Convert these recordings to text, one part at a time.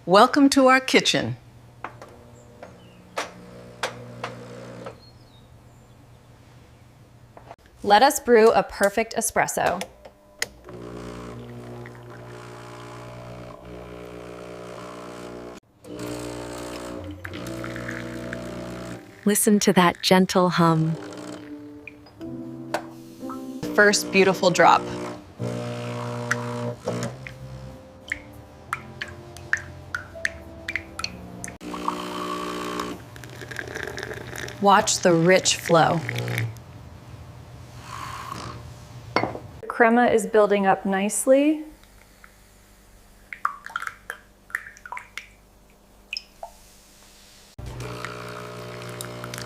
Welcome to our kitchen. Let us brew a perfect espresso. Listen to that gentle hum. First beautiful drop. Watch the rich flow. The crema is building up nicely.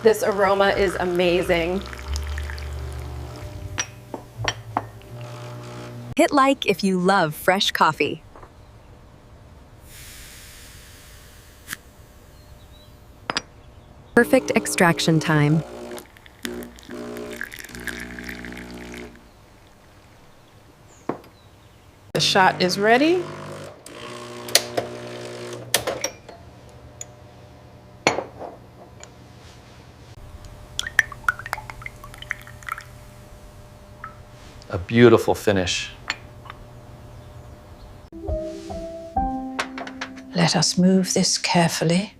This aroma is amazing. Hit like if you love fresh coffee. Perfect extraction time. The shot is ready. A beautiful finish. Let us move this carefully.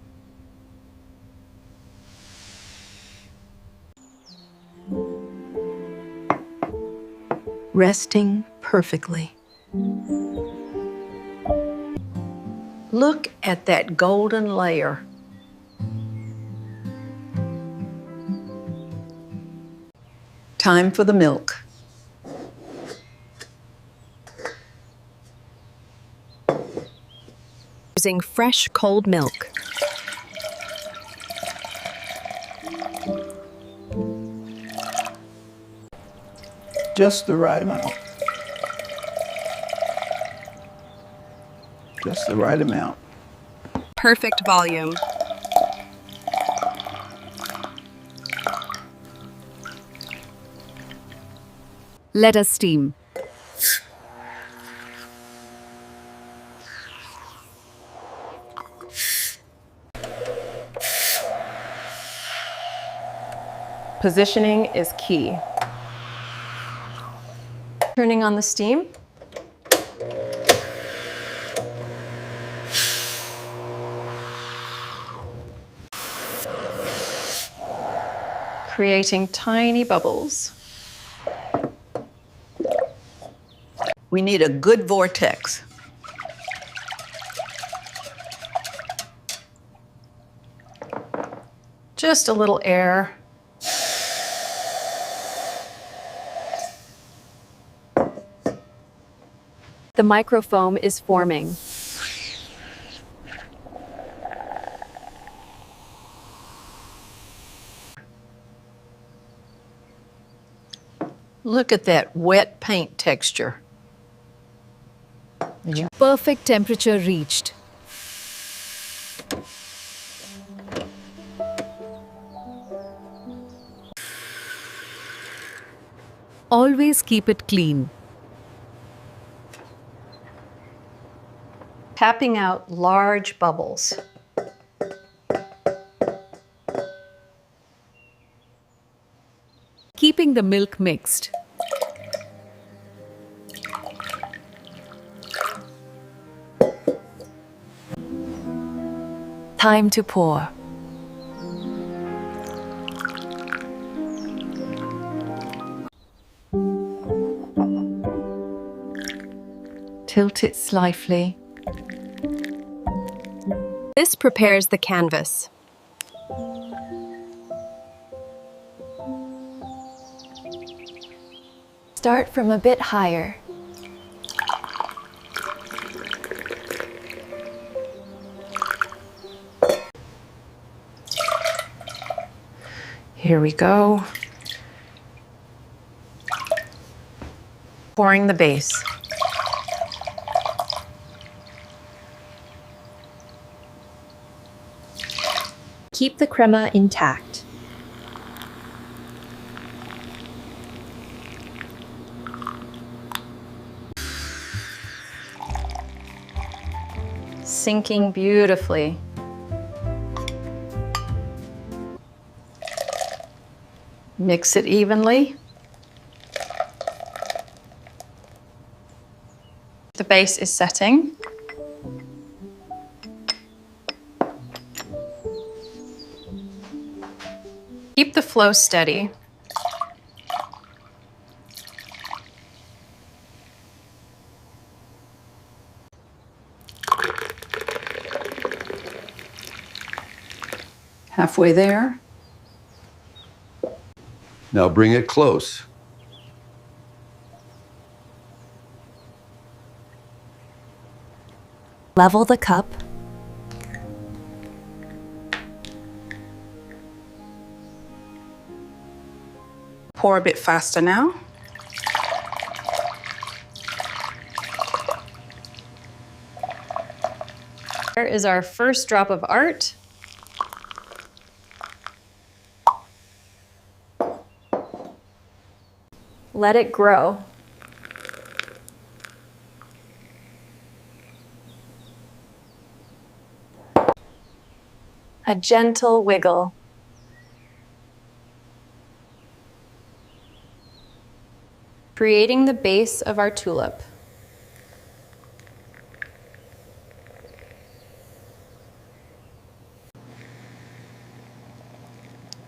Resting perfectly. Look at that golden layer. Time for the milk. Using fresh cold milk. Just the right amount. Just the right amount. Perfect volume. Let us steam. Positioning is key. Turning on the steam. Creating tiny bubbles. We need a good vortex. Just a little air. The microfoam is forming. Look at that wet paint texture. Perfect temperature reached. Always keep it clean. Tapping out large bubbles. Keeping the milk mixed. Time to pour. Tilt it slightly. This prepares the canvas. Start from a bit higher. Here we go. Pouring the base. Keep the crema intact. sinking beautifully. Mix it evenly. The base is setting. Keep the flow steady. Halfway there. Now bring it close. Level the cup. Pour a bit faster now. Here is our first drop of art. Let it grow. A gentle wiggle. Creating the base of our tulip.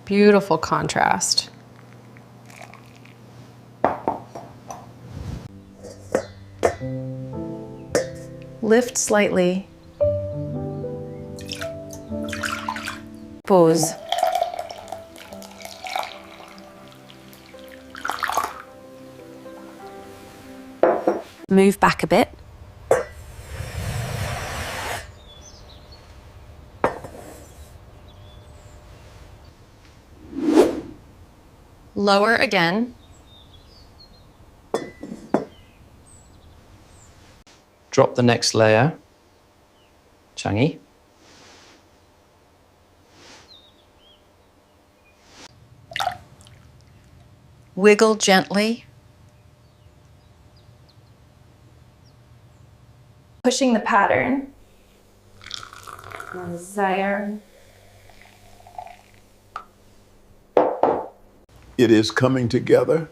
Beautiful contrast. Lift slightly. Pose. Move back a bit. Lower again. Drop the next layer. Changi. Wiggle gently. Pushing the pattern. Desire. It is coming together.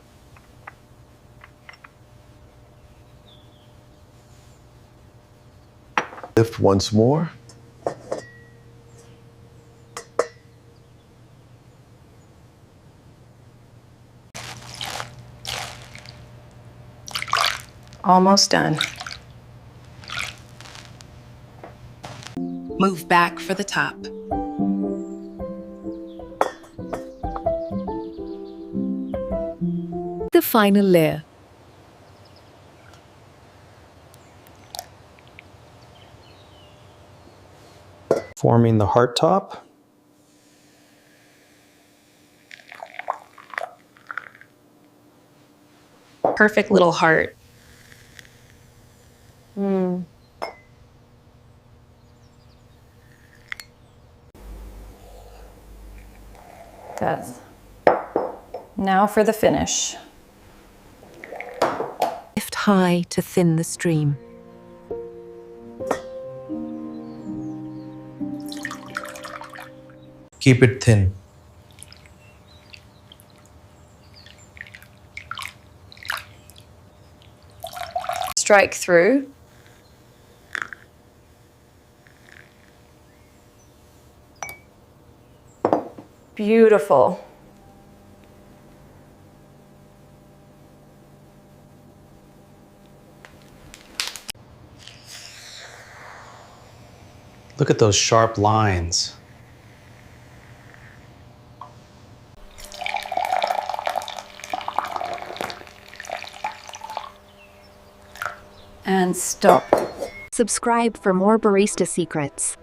Lift once more. Almost done. Move back for the top. The final layer. Forming the heart top. Perfect little heart. Does. Now for the finish. Lift high to thin the stream. Keep it thin. Strike through. Beautiful. Look at those sharp lines. And stop. Subscribe for more barista secrets.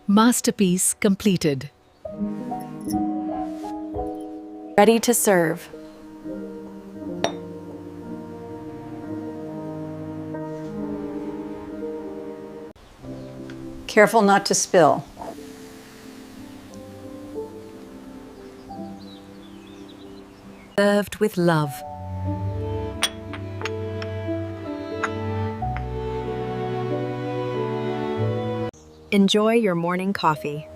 Masterpiece completed. Ready to serve. Careful not to spill. Served with love. Enjoy your morning coffee.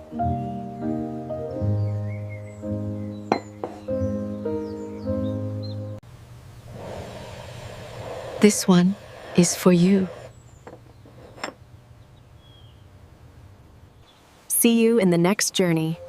This one is for you. See you in the next journey.